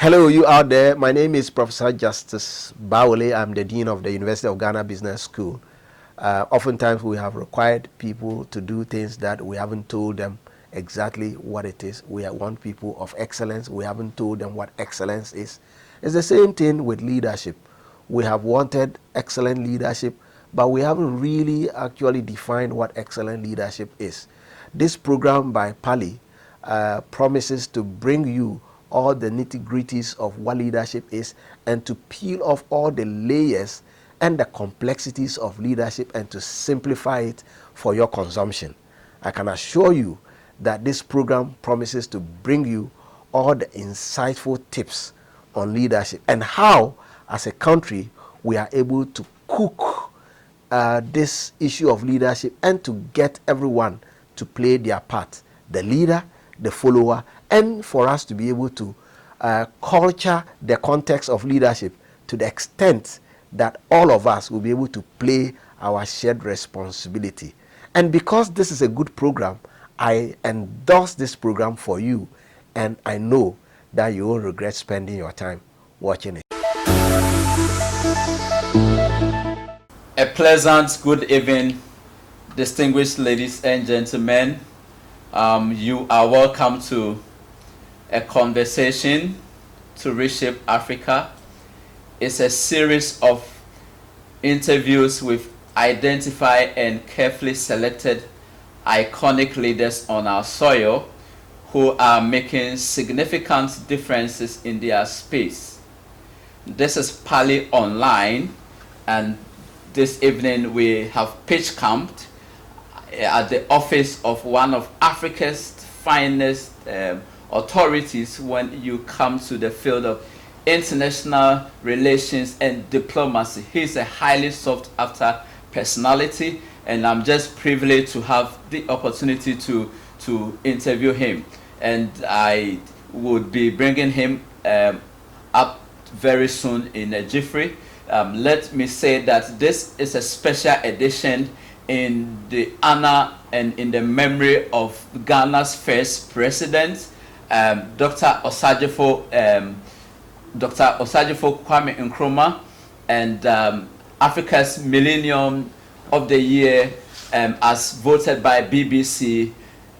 Hello, you out there. My name is Professor Justice Bawale. I'm the Dean of the University of Ghana Business School. Oftentimes we have required people to do things that we haven't told them exactly what it is. We want people of excellence. We haven't told them what excellence is. It's the same thing with leadership. We have wanted excellent leadership, but we haven't really actually defined what excellent leadership is. This program by PALI promises to bring you all the nitty-gritties of what leadership is and to peel off all the layers and the complexities of leadership and to simplify it for your consumption. I can assure you that this program promises to bring you all the insightful tips on leadership and how, as a country, we are able to cook this issue of leadership and to get everyone to play their part, the leader, the follower, and for us to be able to culture the context of leadership to the extent that all of us will be able to play our shared responsibility. And because this is a good program, I endorse this program for you, and I know that you won't regret spending your time watching it. A pleasant good evening, distinguished ladies and gentlemen. You are welcome to a conversation to reshape Africa. It's a series of interviews with identified and carefully selected iconic leaders on our soil who are making significant differences in their space. This is PALI Online, and this evening we have pitch camped at the office of one of Africa's finest authorities when you come to the field of international relations and diplomacy. He's a highly sought after personality, and I'm just privileged to have the opportunity to interview him, and I would be bringing him up very soon in a jiffy. Let me say that this is a special edition in the honor and in the memory of Ghana's first president, Dr. Osagyefo Kwame Nkrumah, and Africa's Millennium of the Year as voted by BBC.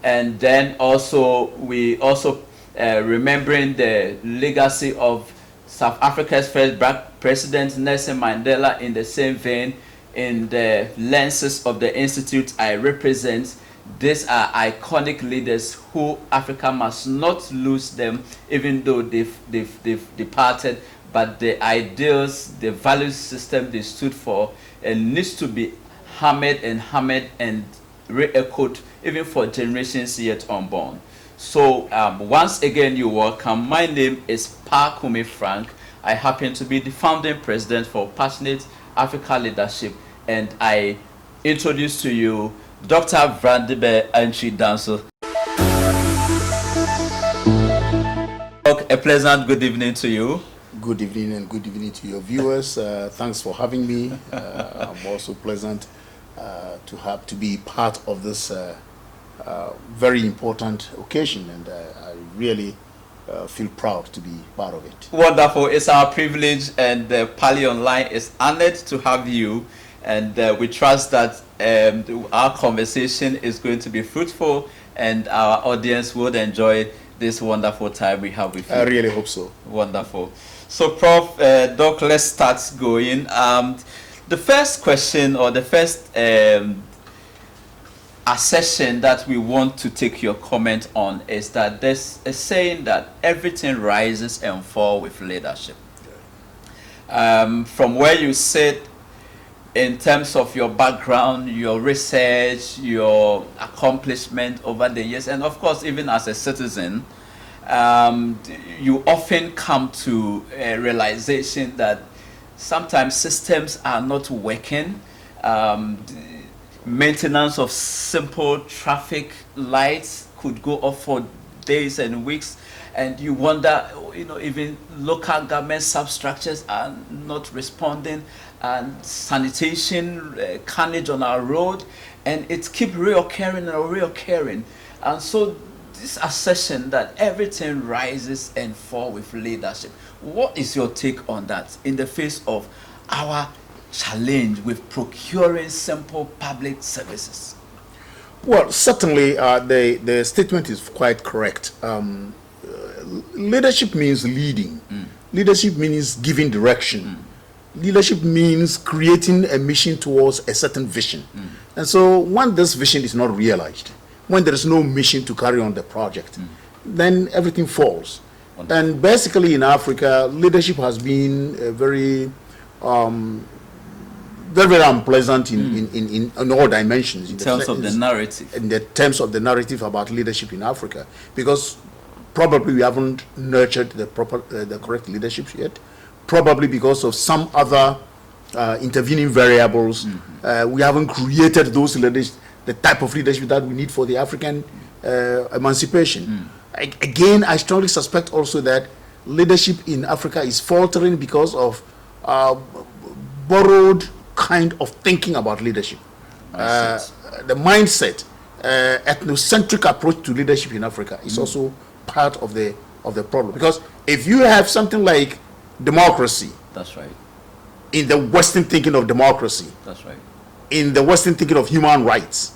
And then also we remembering the legacy of South Africa's first black president, Nelson Mandela, in the same vein. In the lenses of the institute I represent, these are iconic leaders who Africa must not lose them, even though they've departed. But the ideals, the value system they stood for, needs to be hammered and re-echoed even for generations yet unborn. So once again, you're welcome. My name is Paa Kumi Frank. I happen to be the founding president for Passionate Africa Leadership, and I introduce to you Dr. Vladimir Antwi-Danso. A pleasant good evening to you. Good evening, and good evening to your viewers. Thanks for having me. I'm also pleasant to be part of this very important occasion, and I really feel proud to be part of it. Wonderful. It's our privilege, and PALI Online is honored to have you, and we trust that our conversation is going to be fruitful and our audience would enjoy this wonderful time we have with you. I really hope so. Wonderful. So Prof, Doc, let's start going. The first question, or the first assertion that we want to take your comment on, is that there's a saying that everything rises and falls with leadership. From where you sit, in terms of your background, your research, your accomplishment over the years, and of course even as a citizen, you often come to a realization that sometimes systems are not working. Maintenance of simple traffic lights could go off for days and weeks, and you wonder, even local government substructures are not responding, and sanitation carnage on our road, and it keeps reoccurring. And so this assertion that everything rises and falls with leadership. What is your take on that in the face of our challenge with procuring simple public services? Well, certainly the statement is quite correct. Leadership means leading. Leadership means giving direction. Leadership means creating a mission towards a certain vision. And so when this vision is not realized, when there is no mission to carry on the project, then everything falls. And basically in Africa, leadership has been very, very unpleasant in all dimensions. In terms of the narrative. In the terms of the narrative about leadership in Africa. Because probably we haven't nurtured the correct leadership yet. Probably because of some other intervening variables. We haven't created those leaders, the type of leadership that we need for the African emancipation. Again, I strongly suspect also that leadership in Africa is faltering because of borrowed kind of thinking about leadership. The mindset, ethnocentric approach to leadership in Africa is also part of the problem. Because if you have something like democracy, that's right, in the Western thinking of democracy, that's right, in the Western thinking of human rights,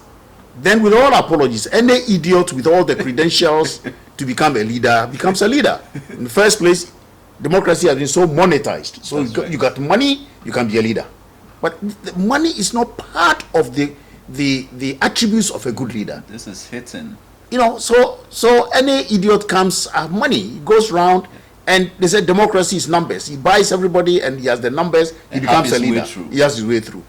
then with all apologies, any idiot with all the credentials to become a leader becomes a leader. In the first place, democracy has been so monetized. So you got money, you can be a leader. But the money is not part of the attributes of a good leader. This is hitting. You know, so any idiot comes, money, he goes around, and they say democracy is numbers. He buys everybody and he has the numbers, he becomes a leader. He has his way through.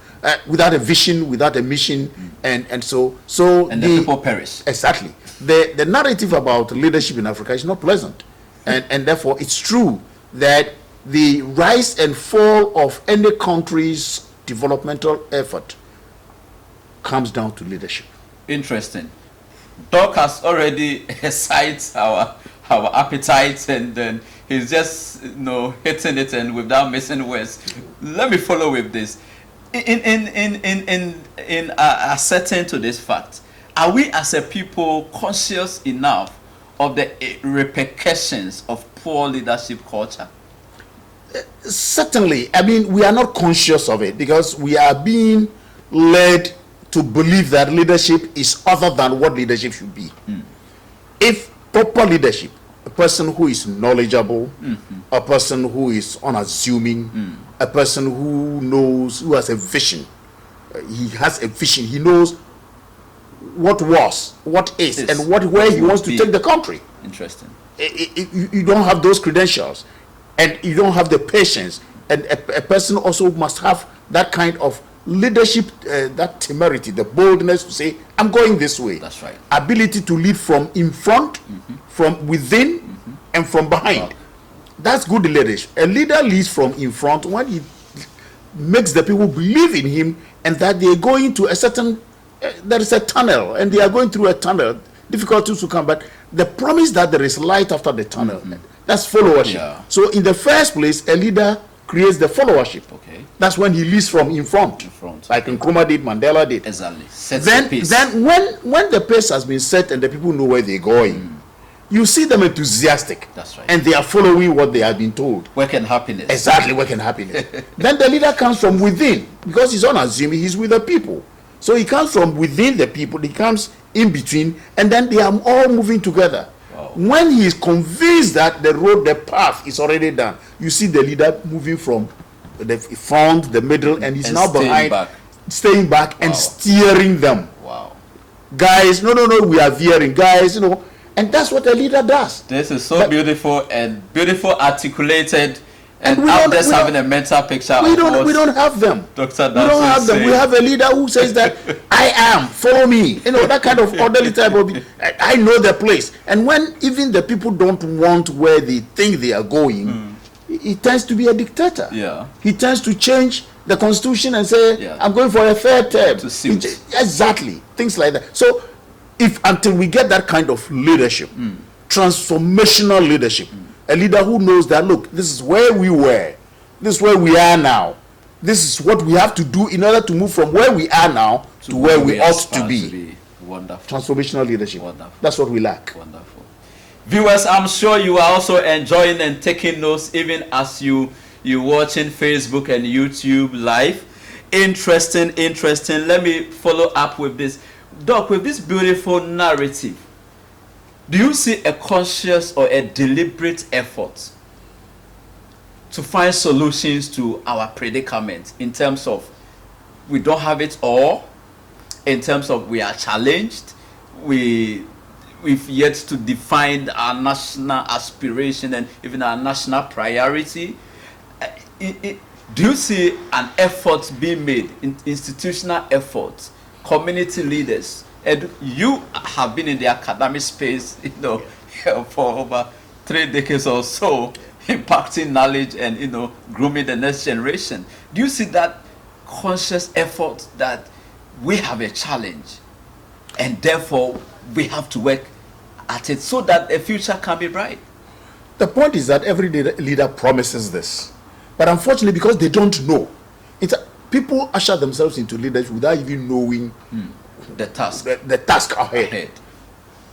Without a vision, without a mission, and so and the people perish. Exactly. The narrative about leadership in Africa is not pleasant. And therefore it's true that the rise and fall of any country's developmental effort comes down to leadership. Interesting. Doc has already cited our appetites, and then he's just hitting it and without missing words. Let me follow with this. In asserting to this fact, are we as a people conscious enough of the repercussions of poor leadership culture? Certainly. I mean, we are not conscious of it because we are being led to believe that leadership is other than what leadership should be. If proper leadership, a person who is knowledgeable, a person who is unassuming, a person who knows, who has a vision, he has a vision, he knows what was, what is, and where he wants to take the country. Interesting. You don't have those credentials, and you don't have the patience, and a person also must have that kind of leadership, that temerity, the boldness to say, I'm going this way. That's right. Ability to lead from in front, from within, and from behind. Wow. That's good leadership. A leader leads from in front when he makes the people believe in him and that they are going to a certain, there is a tunnel and they are going through a tunnel, difficulties to come, but the promise that there is light after the tunnel, that's followership. Yeah. So in the first place, a leader creates the followership. Okay. That's when he leads from in front. Like Nkrumah did, Mandela did. Exactly. Then when the pace has been set and the people know where they're going, you see them enthusiastic. That's right. And they are following what they have been told. Work and happiness. Exactly, work and happiness. Then the leader comes from within, because he's unassuming, he's with the people. So he comes from within the people, he comes in between, and then they are all moving together. Wow. When he is convinced that the path is already done, you see the leader moving from the front, the middle, and he's now behind, staying back and steering them. Wow. Guys, no, we are veering. Guys, and that's what a leader does. This is so beautiful and beautiful articulated, and I'm just having a mental picture. We don't have them. Dr. We don't have them. We have a leader who says that I am, follow me. That kind of orderly type of. I know the place. And when even the people don't want where they think they are going, he tends to be a dictator. Yeah. He tends to change the constitution and say, I'm going for a third term. To suit. Exactly. Things like that. So until we get that kind of leadership, transformational leadership, a leader who knows that, look, this is where we were, this is where we are now, this is what we have to do in order to move from where we are now to where we ought to be. Wonderful. Transformational leadership. Wonderful. That's what we lack. Wonderful. Viewers, I'm sure you are also enjoying and taking notes even as you're watching Facebook and YouTube live. Interesting. Let me follow up with this. Doc, with this beautiful narrative, do you see a conscious or a deliberate effort to find solutions to our predicament in terms of we don't have it all, in terms of we are challenged, we've yet to define our national aspiration and even our national priority? Do you see an effort being made, institutional effort, community leaders? And you have been in the academic space, for over 3 decades or so, impacting knowledge and grooming the next generation. Do you see that conscious effort that we have a challenge and therefore we have to work at it so that a future can be bright? The point is that every leader promises this, but unfortunately, because they don't know, people usher themselves into leadership without even knowing the task ahead.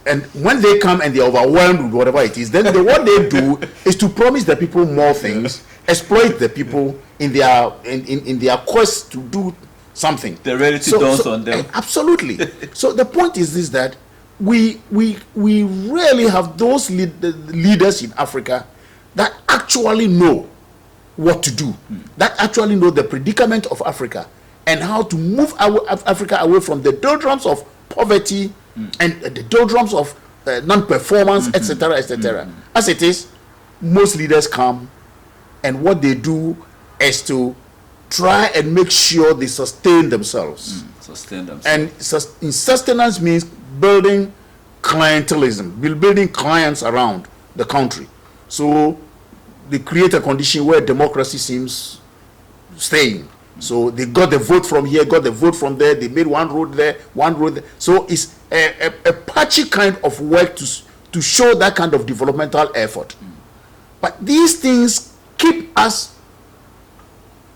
And when they come and they're overwhelmed with whatever it is, then what they do is to promise the people more things, exploit the people in their quest to do something. The reality dawns on them. Absolutely. So the point is this, that we really have those leaders in Africa that actually know what to do, that actually know the predicament of Africa and how to move Africa away from the doldrums of poverty and the doldrums of non-performance, etc., etc. As it is, most leaders come and what they do is to try and make sure they sustain themselves. And sustenance means building clientelism, building clients around the country. So they create a condition where democracy seems staying. So they got the vote from here, got the vote from there, they made one road there, one road there. So it's a patchy kind of work to show that kind of developmental effort. But these things keep us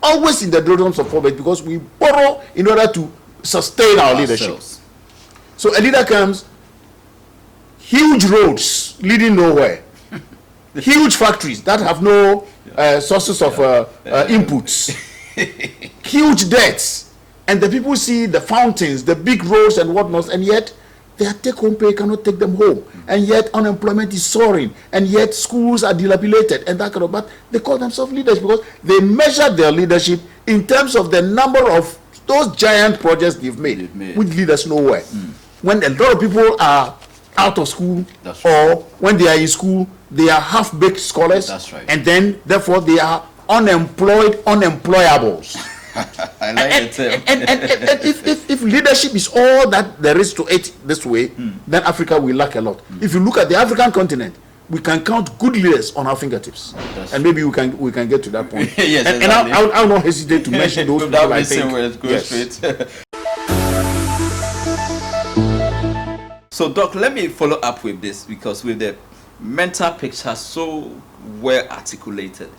always in the doldrums of poverty because we borrow in order to sustain our leadership. So a leader comes, huge roads leading nowhere, huge factories that have no sources of inputs, huge debts, and the people see the fountains, the big roads and whatnot, and yet their take-home pay cannot take them home, and yet unemployment is soaring, and yet schools are dilapidated, and that kind of. But they call themselves leaders because they measure their leadership in terms of the number of those giant projects they've made. Which lead us nowhere. When a lot of people are out of school, or when they are in school, they are half-baked scholars, and then therefore they are unemployables. I like it. And if leadership is all that there is to it this way, then Africa will lack a lot. If you look at the African continent, we can count good leaders on our fingertips, and maybe we can get to that point. Yes, and I'll not hesitate to mention those people. I think. Yes. So, Doc, let me follow up with this because with the mental picture so well articulated.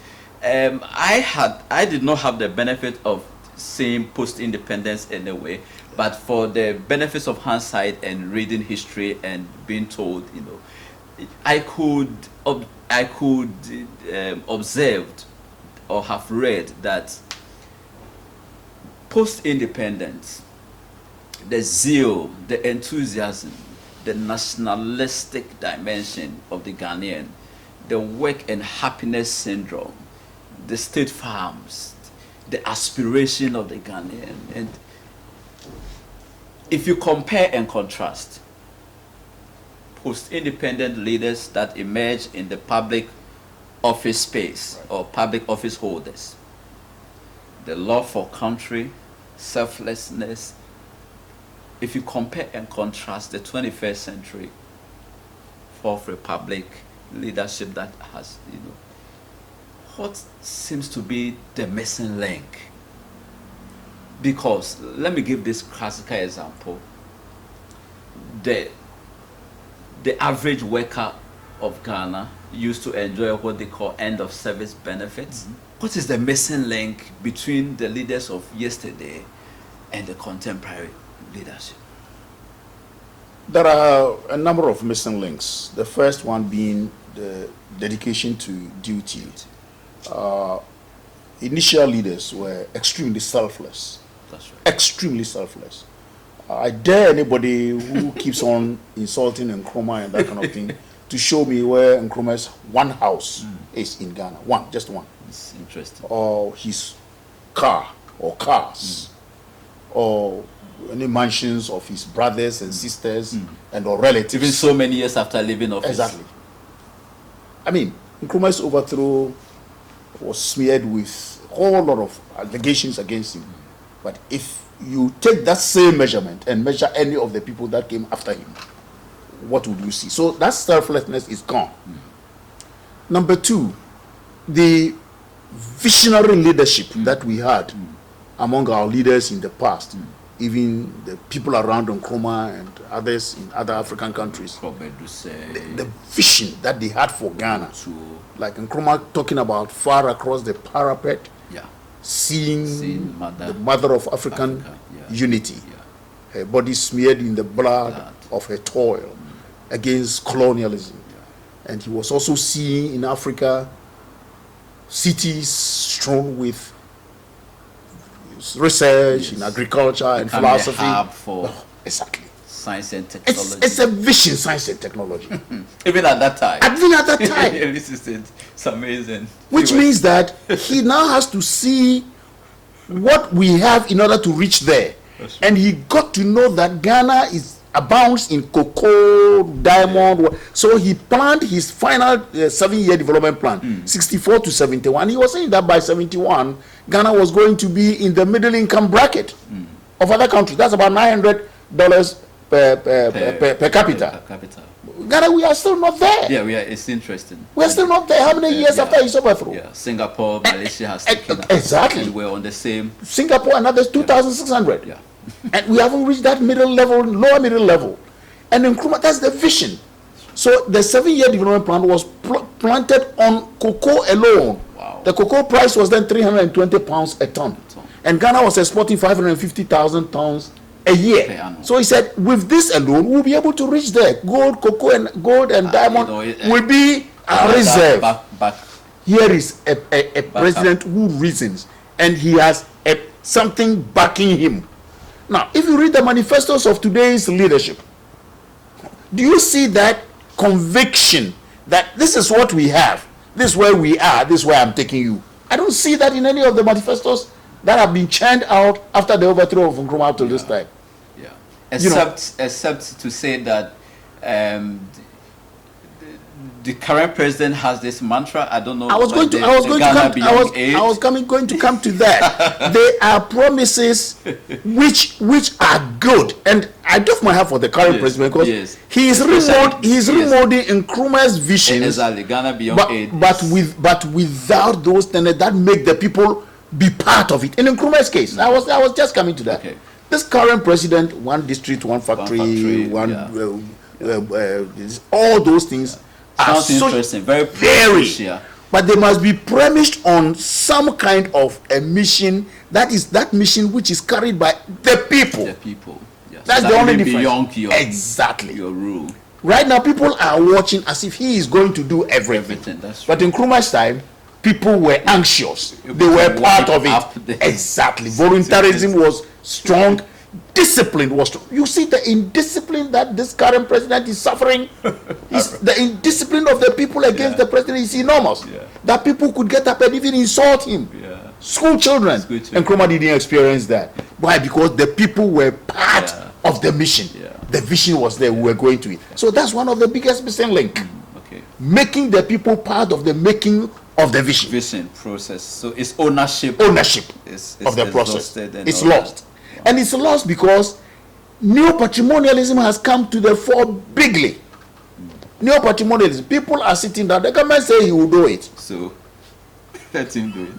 I did not have the benefit of seeing post-independence in a way, but for the benefits of hindsight and reading history and being told, I could observe or have read that post-independence, the zeal, the enthusiasm, the nationalistic dimension of the Ghanaian, the work and happiness syndrome, the state farms, the aspiration of the Ghanaian. And if you compare and contrast post-independent leaders that emerge in the public office space or public office holders, the love for country, selflessness, if you compare and contrast the 21st century Fourth Republic leadership that has, what seems to be the missing link? Because let me give this classical example. The average worker of Ghana used to enjoy what they call end of service benefits. What is the missing link between the leaders of yesterday and the contemporary leadership? There are a number of missing links. The first one being the dedication to duty. Initial leaders were extremely selfless. That's right. Extremely selfless. I dare anybody who keeps on insulting Nkrumah and that kind of thing to show me where Nkrumah's one house is in Ghana. One, just one. It's interesting. Or his car or cars. Or any mansions of his brothers and sisters and or relatives. Even so many years after leaving office. Exactly. I mean, Nkrumah's overthrow was smeared with a whole lot of allegations against him. But if you take that same measurement and measure any of the people that came after him, what would you see? So that selflessness is gone. Number two, the visionary leadership that we had among our leaders in the past, even the people around Nkrumah and others in other African countries, the vision that they had for Ghana, like Nkrumah talking about far across the parapet, seeing the mother of African unity, her body smeared in the blood of her toil against colonialism. And he was also seeing in Africa cities strewn with research in agriculture and philosophy. Hub for exactly. Science and technology. It's a vision, science and technology. Even at that time. Even at that time. This is it. It's amazing. Which means that he now has to see what we have in order to reach there. And he got to know that Ghana abounds in cocoa, diamond. So he planned his final 7-year development plan, 64 to 71. He was saying that by 71, Ghana was going to be in the middle income bracket of other countries. That's about $900 per capita. Ghana, we are still not there. Yeah, we are. It's interesting. We are still not there. How many years after his overthrow? Yeah, Singapore, Malaysia has taken exactly. And we're on the same. Singapore, another 2,600. Yeah. And we haven't reached that middle level, lower middle level. And Nkrumah, that's the vision. So the 7-year development plan was planted on cocoa alone. Wow. The cocoa price was then £320 a ton. And Ghana was exporting 550,000 tons a year. So he said, with this alone, we'll be able to reach there. Gold and diamond will be a reserve. Here is a president who reasons, and he has something backing him. Now, if you read the manifestos of today's leadership, do you see that conviction that this is what we have, this is where we are, this is where I'm taking you? I don't see that in any of the manifestos that have been churned out after the overthrow of Nkrumah up till this time. Yeah. Except to say that the current president has this mantra. I don't know. I was going to come to that. There are promises which are good, and I doff my hat for the current president because he is remolding Nkrumah's visions. Exactly, Ghana beyond aid. But without those tenets that make the people be part of it. In Nkrumah's case, I was just coming to that. Okay. This current president, one district, one factory, all those things. Sounds interesting, very. But they must be premised on some kind of a mission. That is that mission which is carried by the people. The people. Yes. That's the only difference. Beyond your rule. Right now, people are watching as if he is going to do everything. That's true. But in Nkrumah's time, people were anxious. They were part of it. Exactly. Voluntarism was strong. Discipline was strong. You see the indiscipline that this current president is suffering. The indiscipline of the people against the president is enormous. That people could get up and even insult him. School children. And Nkrumah didn't experience that. Why? Because the people were part of the mission. The vision was there. We were going to it. So that's one of the biggest missing link. Making the people part of the making of the vision process. So it's ownership is of the process. It's lost. And it's lost because neo-patrimonialism has come to the fore bigly. Neo-patrimonialism. People are sitting down. The government say he will do it. So let him do it.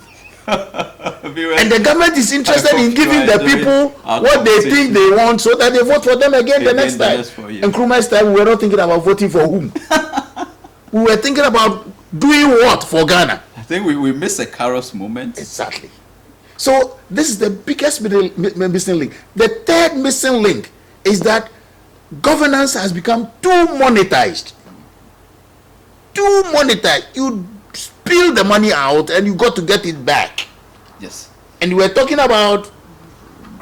And the government is interested in giving the people what they think they want so that they vote for them again the next time. In Nkrumah's time, we were not thinking about voting for whom. We were thinking about doing what for Ghana. I think we missed a Kairos moment. Exactly. So this is the biggest missing link. The third missing link is that governance has become too monetized. Too monetized. You spill the money out and you got to get it back. Yes. And we're talking about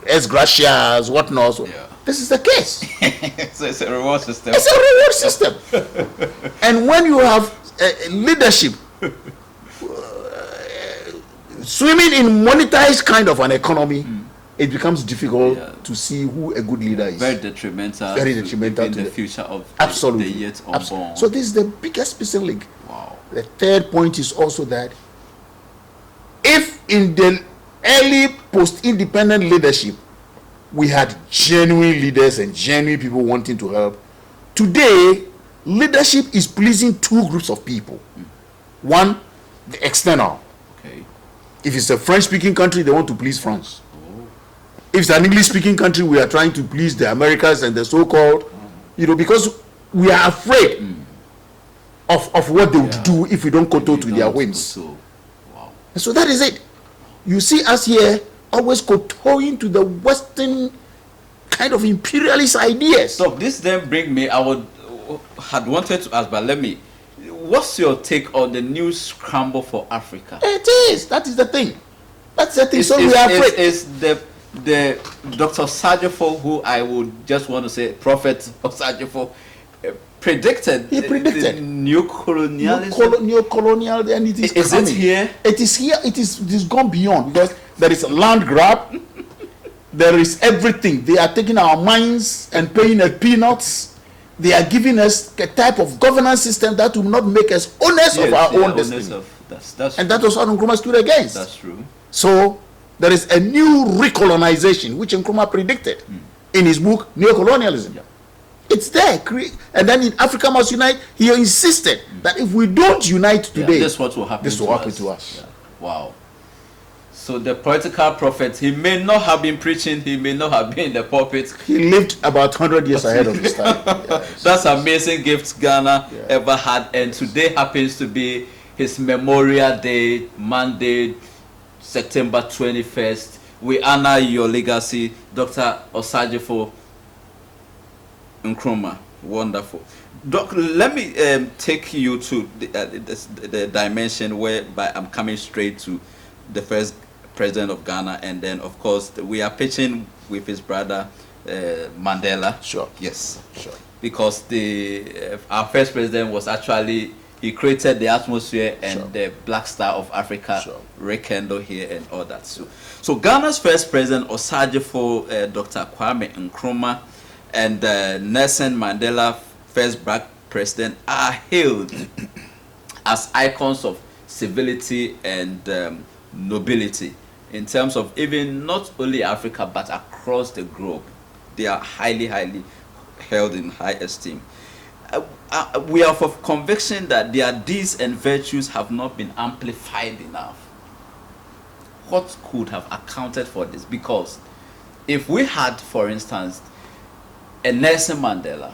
as gracias, whatnot. Yeah. This is the case. So it's a reward system. It's a reward system. And when you have leadership swimming in monetized kind of an economy, it becomes difficult to see who a good leader is. Very detrimental. Very detrimental to the future of absolutely. the yet unborn. So this is the biggest missing link. Wow. The third point is also that if in the early post-independent leadership we had genuine leaders and genuine people wanting to help, today leadership is pleasing two groups of people. One, the external. Okay. If it's a French-speaking country, they want to please France. If it's an English-speaking country, we are trying to please the Americans and the so-called, because we are afraid of what they would do if we don't kowtow to their whims. Wow. And so that is it. You see us here always kowtowing to the Western kind of imperialist ideas. So this then bring me, had wanted to ask, but what's your take on the new scramble for Africa? It is. That is the thing. That's the thing. So we are afraid. It's the Dr. Sajifo, who I would just want to say, Prophet of Sajifo, predicted. He predicted the new colonialism. Neo-colonial, and it is Is coming. it here? It is here. It is gone beyond, because there is a land grab. There is everything. They are taking our mines and paying us peanuts. They are giving us a type of governance system that will not make us owners of our own destiny. And that was what Nkrumah stood against. That's true. So there is a new recolonization, which Nkrumah predicted in his book, Neo-Colonialism. Yeah. It's there. And then in Africa Must Unite, he insisted that if we don't unite today, this is what will happen. This will happen to us. Yeah. Wow. So the political prophet, he may not have been preaching, he may not have been in the pulpit. He lived about 100 years ahead of his time. Yes. That's amazing gift Ghana ever had, and today happens to be his Memorial Day, Monday, September 21st. We honor your legacy, Dr. Osajifo Nkrumah. Wonderful. Doc, let me take you to the dimension whereby I'm coming straight to the first president of Ghana, and then of course we are pitching with his brother Mandela. Sure. Yes. Sure. Because our first president was actually, he created the atmosphere and the Black Star of Africa, rekindled here and all that. So Ghana's first president, Osajifo Dr. Kwame Nkrumah, and Nelson Mandela, first Black president, are hailed as icons of civility and nobility in terms of even not only Africa but across the globe. They are highly held in high esteem. We are of conviction that their deeds and virtues have not been amplified enough. What could have accounted for this? Because if we had, for instance, a Nelson Mandela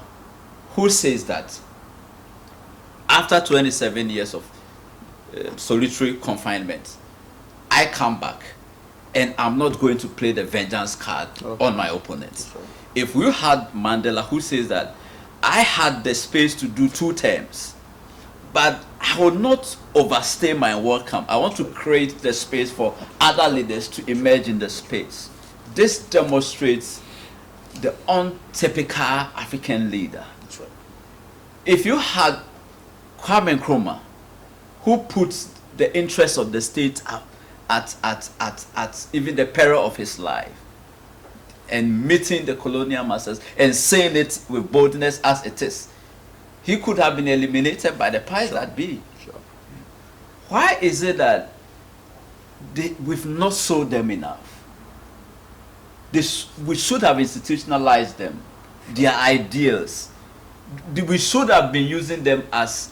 who says that after 27 years of solitary confinement, I come back and I'm not going to play the vengeance card on my opponents. If we had Mandela who says that I had the space to do 2 terms, but I will not overstay my welcome. I want to create the space for other leaders to emerge in the space. This demonstrates the untypical African leader. That's right. If you had Kwame Nkrumah, who puts the interests of the state at even the peril of his life, and meeting the colonial masters and saying it with boldness as it is, he could have been eliminated by the powers that be. Sure. Why is it that we've not sold them enough? We should have institutionalized them, their ideals. We should have been using them as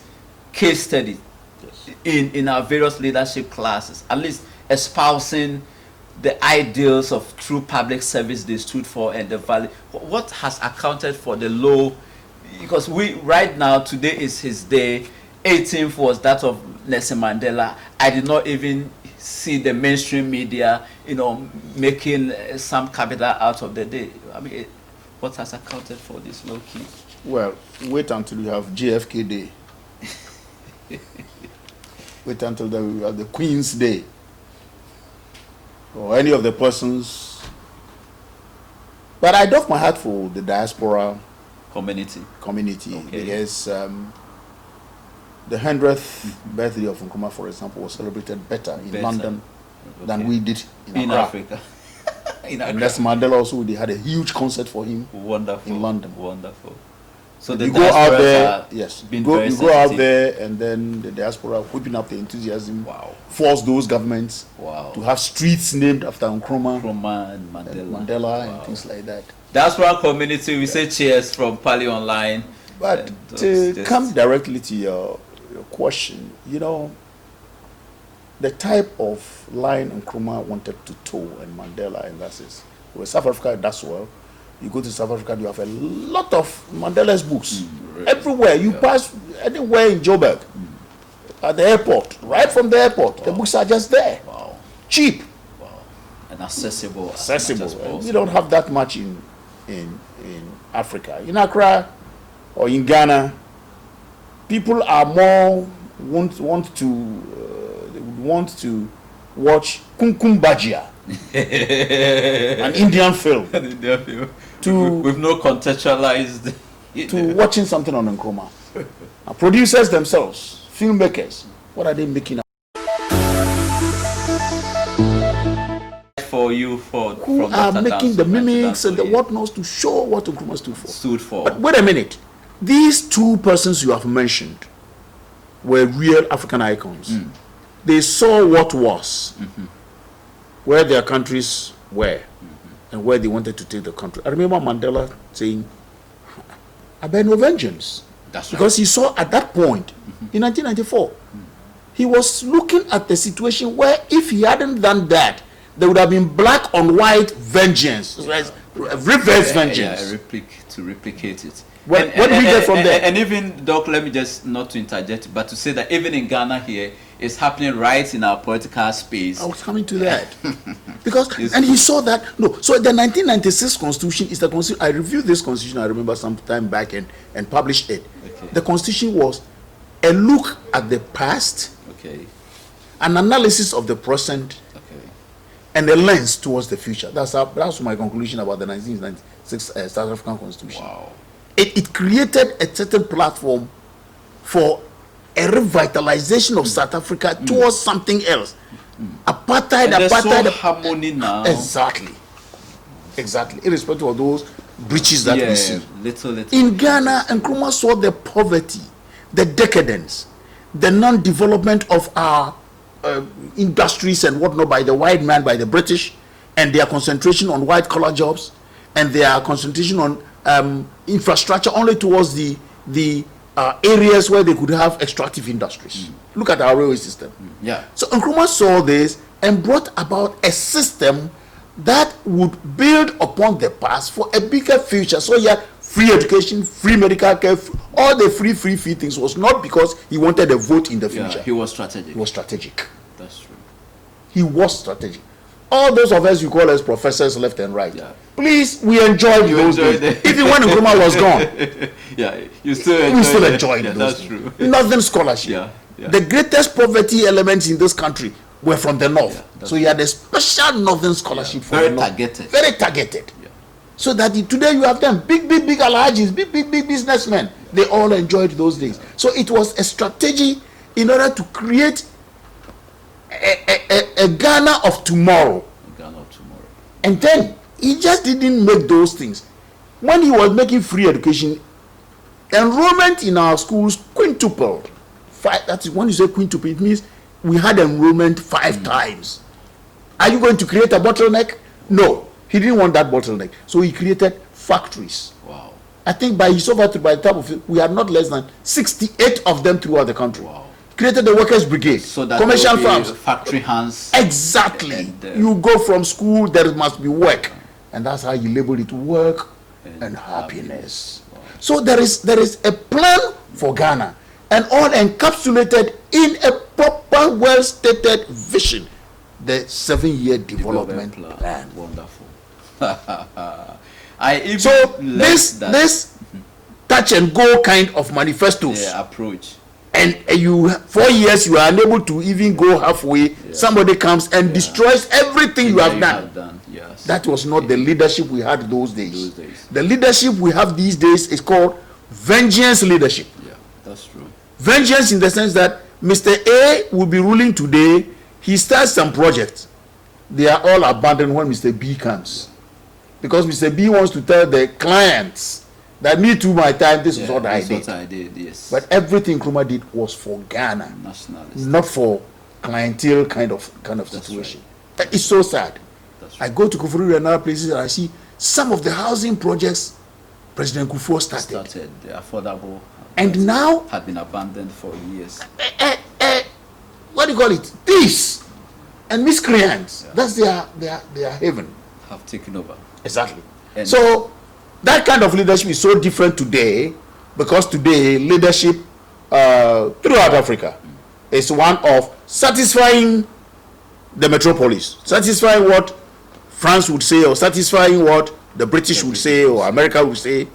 case studies in our various leadership classes, at least espousing the ideals of true public service they stood for and the value. What has accounted for the low? Because right now, today is his day. 18th was that of Nelson Mandela. I did not even see the mainstream media, making some capital out of the day. I mean, What has accounted for this low key? Well, wait until you have JFK Day. Wait until you have the Queen's Day. Or any of the persons. But I doff my hat for the diaspora community. Okay. Because the 100th birthday of Nkrumah, for example, was celebrated better in London than we did in Africa. And that's Mandela also. They had a huge concert for him. Wonderful. In London. Wonderful. So the you go out there, yes. You go out there, and then the diaspora whipping up the enthusiasm. Wow. Force those governments. Wow. To have streets named after Nkrumah. Nkrumah and Mandela. Wow. And things like that. Diaspora community, we say cheers from Pali Online. But to come directly to your question, you know, the type of line Nkrumah wanted to toe and Mandela, and that's it. Well, South Africa does well. You go to South Africa, you have a lot of Mandela's books. Really? Everywhere. You pass anywhere in Joburg, at the airport, right from the airport, the books are just there. Wow. Cheap. Wow. And accessible. Accessible. We don't have that much in Africa. In Accra or in Ghana, people are more want to watch Kumkum Bajia, an Indian film, with no contextualized to watching something on Nkrumah. Now, producers themselves, filmmakers, what are they making? For you, who are making the mimics and the whatnots to show what Nkrumah stood for. But wait a minute, these two persons you have mentioned were real African icons. They saw what was, where their countries were, and where they wanted to take the country. I remember Mandela saying, I bear no vengeance. That's because he saw at that point, in 1994, he was looking at the situation where if he hadn't done that, there would have been black on white vengeance, reverse vengeance. To replicate it. What do we get from there? And even, Doc, let me just not to interject, but to say that even in Ghana here, it's happening right in our political space. I was coming to that. And he saw that, so the 1996 Constitution is the Constitution. I reviewed this Constitution, I remember some time back, and published it. Okay. The Constitution was a look at the past, an analysis of the present, and a lens towards the future. That's my conclusion about the 1996 South African Constitution. Wow. It created a certain platform for a revitalization of South Africa towards something else. Apartheid. Harmony now. Exactly. Irrespective of those breaches that we see. Little. In Ghana, Nkrumah saw the poverty, the decadence, the non-development of our industries and whatnot by the white man, by the British, and their concentration on white-collar jobs, and their concentration on infrastructure only towards the areas where they could have extractive industries. Look at our railway system. So Nkrumah saw this and brought about a system that would build upon the past for a bigger future. So free education, free medical care, all the free things was not because he wanted a vote in the future. He was strategic. That's true. He was strategic. All those of us you call us professors left and right. Please, we enjoyed those days. Even when Nkrumah was gone. We still enjoyed those That's days. true. Northern scholarship. The greatest poverty elements in this country were from the north. So he had a special northern scholarship for the north. Very targeted. So that today you have them big alhajis, big businessmen. They all enjoyed those days. So it was a strategy in order to create a Ghana of tomorrow. And then he just didn't make those things. When he was making free education, enrollment in our schools quintupled. That is, when you say quintuple, it means we had enrollment 5 times. Are you going to create a bottleneck? No, he didn't want that bottleneck. So he created factories. Wow. I think by the time of it, we had not less than 68 of them throughout the country. Wow. Created the workers' brigade, so that commercial farms, factory hands. Exactly. You go from school, there must be work, and that's how you label it: work and happiness. Wow. So there is a plan for Ghana, and all encapsulated in a proper, well-stated vision, the 7-year development plan. Wonderful. I even So this Mhm. touch and go kind of manifestos, approach. and you 4 years you are unable to even go halfway. Somebody comes and destroys everything you have done. Yes. That was not the leadership we had those days. Those days. The leadership we have these days is called vengeance leadership. Yeah, that's true. Vengeance in the sense that Mr. A will be ruling today. He starts some projects. They are all abandoned when Mr. B comes. Because Mr. B wants to tell the clients that me too, my time, this is what I did. What I did, yes. But everything Nkrumah did was for Ghana, Nationalist. not for clientele kind of situation. Right. It's so sad. I go to Kufuru and other places and I see some of the housing projects President Kufuor started. The affordable. And now had been abandoned for years. What do you call it? Thieves and miscreants. That's their haven. Have taken over. Exactly. And so that kind of leadership is so different today, because today leadership throughout Africa is one of satisfying the metropolis, satisfying what France would say, or satisfying what the British would say, or America would say,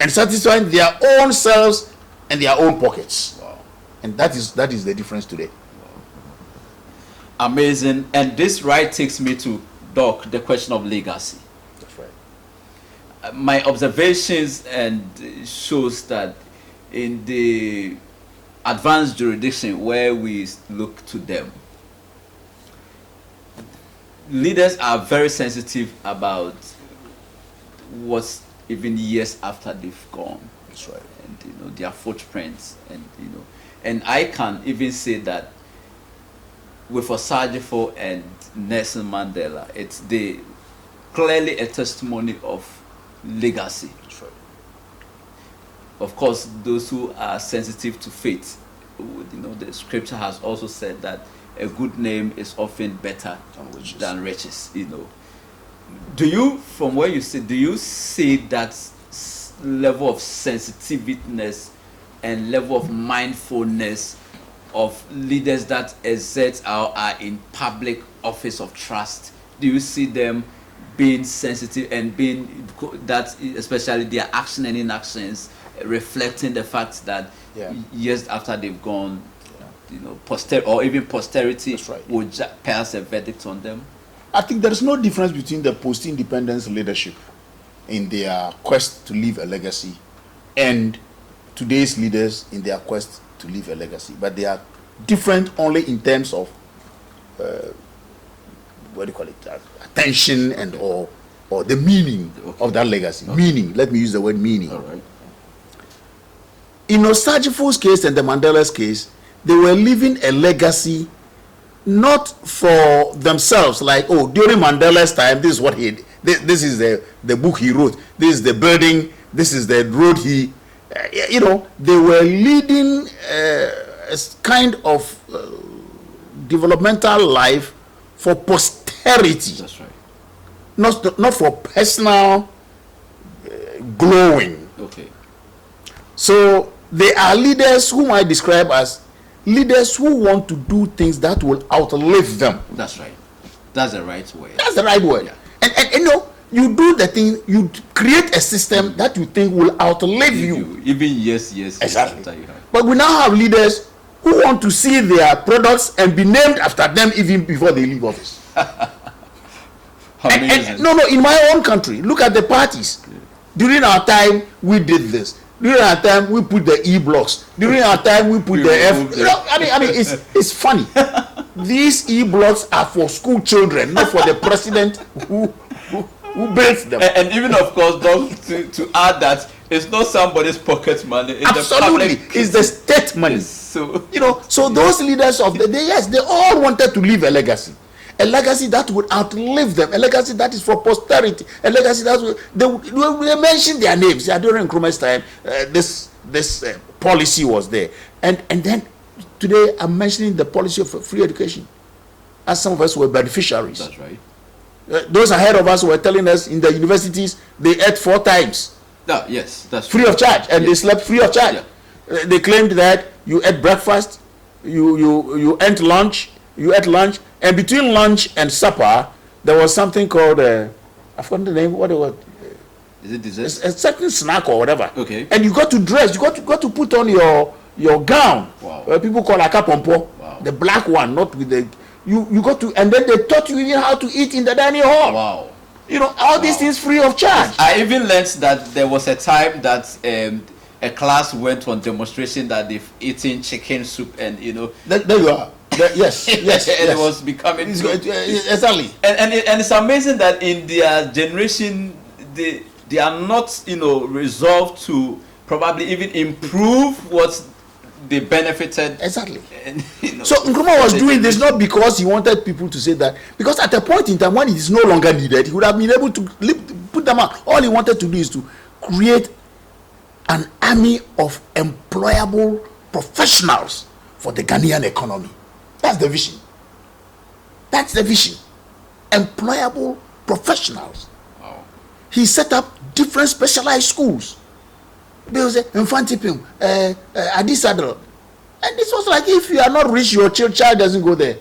and satisfying their own selves and their own pockets. Wow. And that is the difference today. Wow. Amazing. And this right takes me to, Doc, the question of legacy. That's right. My observations and shows that in the advanced jurisdiction where we look to them, leaders are very sensitive about what's even years after they've gone. That's right. And their footprints, and I can even say that with Osagyefo and Nelson Mandela, it's clearly a testimony of legacy. That's right. Of course, those who are sensitive to faith, the scripture has also said that a good name is often better than riches. Do you, from where you sit, do you see that level of sensitiveness and level of mindfulness of leaders that exert or are in public office of trust? Do you see them being sensitive and being that, especially their action and inactions, reflecting the fact that years after they've gone, or even posterity would pass a verdict on them? I think there is no difference between the post-independence leadership in their quest to leave a legacy and today's leaders in their quest to leave a legacy. But they are different only in terms of what do you call it? Attention and or the meaning of that legacy. Meaning. Let me use the word meaning. All right. In Osagyefo's case and the Mandela's case, they were leaving a legacy not for themselves, like, oh, during Mandela's time, this is what he did. This is the book he wrote. This is the building. This is the road he, they were leading a kind of developmental life for posterity. That's right. Not for personal glowing. Okay. So they are leaders whom I describe as leaders who want to do things that will outlive them. That's right. That's the right word. That's the right word. Yeah. And you do the thing, you create a system that you think will outlive you. Even years exactly. after you have. But we now have leaders who want to see their products and be named after them even before they leave office. Amazing. No, in my own country, look at the parties. Yeah. During our time, we did this. During our time, we put the E blocks. During our time, we put the F. It's funny. These E blocks are for school children, not for the president who built them. And even, of course, to add that it's not somebody's pocket money. It's absolutely, it's the state money. So those leaders of the day, they all wanted to leave a legacy. A legacy that would outlive them, a legacy that is for posterity, a legacy that they mention their names. Yeah, during Nkrumah's time, this policy was there, and then today I'm mentioning the policy of free education, as some of us were beneficiaries. That's right. Those ahead of us were telling us in the universities they ate 4 times. Yes, that's free true. of charge, and they slept free of charge. Yeah. They claimed that you ate breakfast, you ate lunch. You ate lunch, and between lunch and supper, there was something called I forgot the name. What it was? Is it dessert? It's a certain snack or whatever. Okay. And you got to dress. You got to put on your gown. Wow. People call a kapompo. Wow. The black one, not with the. You got to, and then they taught you even how to eat in the dining hall. Wow. You know, all these things free of charge. I even learned that there was a time that a class went on demonstration that they've eaten chicken soup, and you know. There you are. Yes. And yes. it was becoming exactly. And it's amazing that in their generation they are not, you know, resolved to probably even improve what they benefited. Exactly. And, you know, So Nkrumah was doing this not because he wanted people to say that, because at a point in time when it is no longer needed, he would have been able to put them out. All he wanted to do is to create an army of employable professionals for the Ghanaian economy. That's the vision. That's the vision. Employable professionals. wow. He set up different specialized schools. There was Infantipim, Adisadro. And this was like, if you are not rich, your child doesn't go there.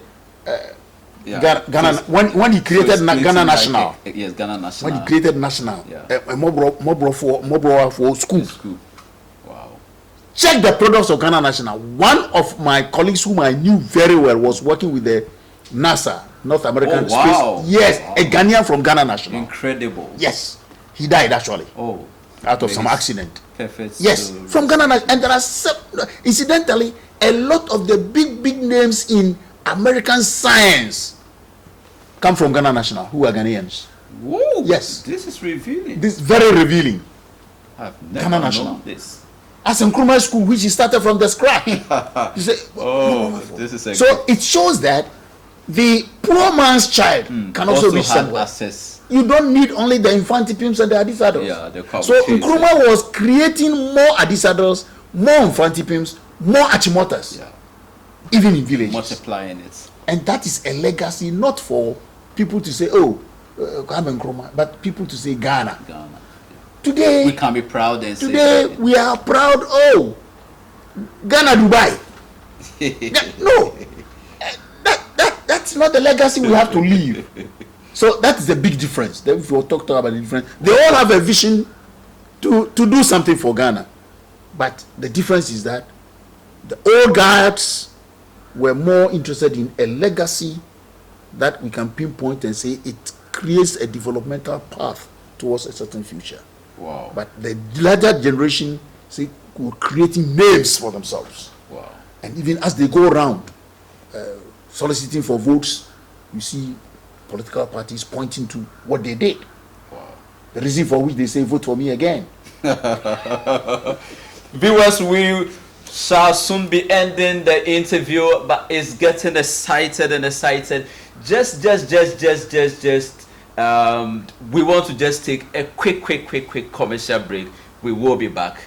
Yeah. Ghana, when he created Ghana National. Yes, Ghana National. When he created National, Yeah. Mobro for school. Wow. Check the products of Ghana National. One of my colleagues whom I knew very well was working with the NASA, North American wow. Space. Yes, Wow. a Ghanaian from Ghana National. Incredible. Yes, he died actually Oh. out of some accident. Perfect. Yes, from Ghana National. And there are incidentally a lot of the big names in American science come from Ghana National, who are Ghanaians. Whoa. Yes. This is revealing. This is very revealing. I've never Ghana National. known this. As Nkrumah School, which he started from the scratch. You say, Oh, this is a so it shows that the poor man's child can also reach had somewhere. access. You don't need only the Infantipims and the Adisados. Yeah, the so Nkrumah was creating more Adisados, more Infantipims, more Achimotas, Yeah, even in villages. multiplying it. And that is a legacy not for people to say, oh, Kwame Nkrumah, but people to say Ghana. Ghana. Today, We can be proud and say today we are proud. Oh, Ghana, Dubai. No, that's not the legacy we have to leave. So that is the big difference. Then if we talk about the difference, they all have a vision to do something for Ghana, but the difference is that the old guards were more interested in a legacy that we can pinpoint and say it creates a developmental path towards a certain future. Wow. But the larger generation say were creating names for themselves. Wow. And even as they go around soliciting for votes, you see political parties pointing to what they did. Wow. The reason for which they say vote for me again. Viewers, we shall soon be ending the interview, but it's getting excited and excited. We want to just take a quick commercial break. We will be back.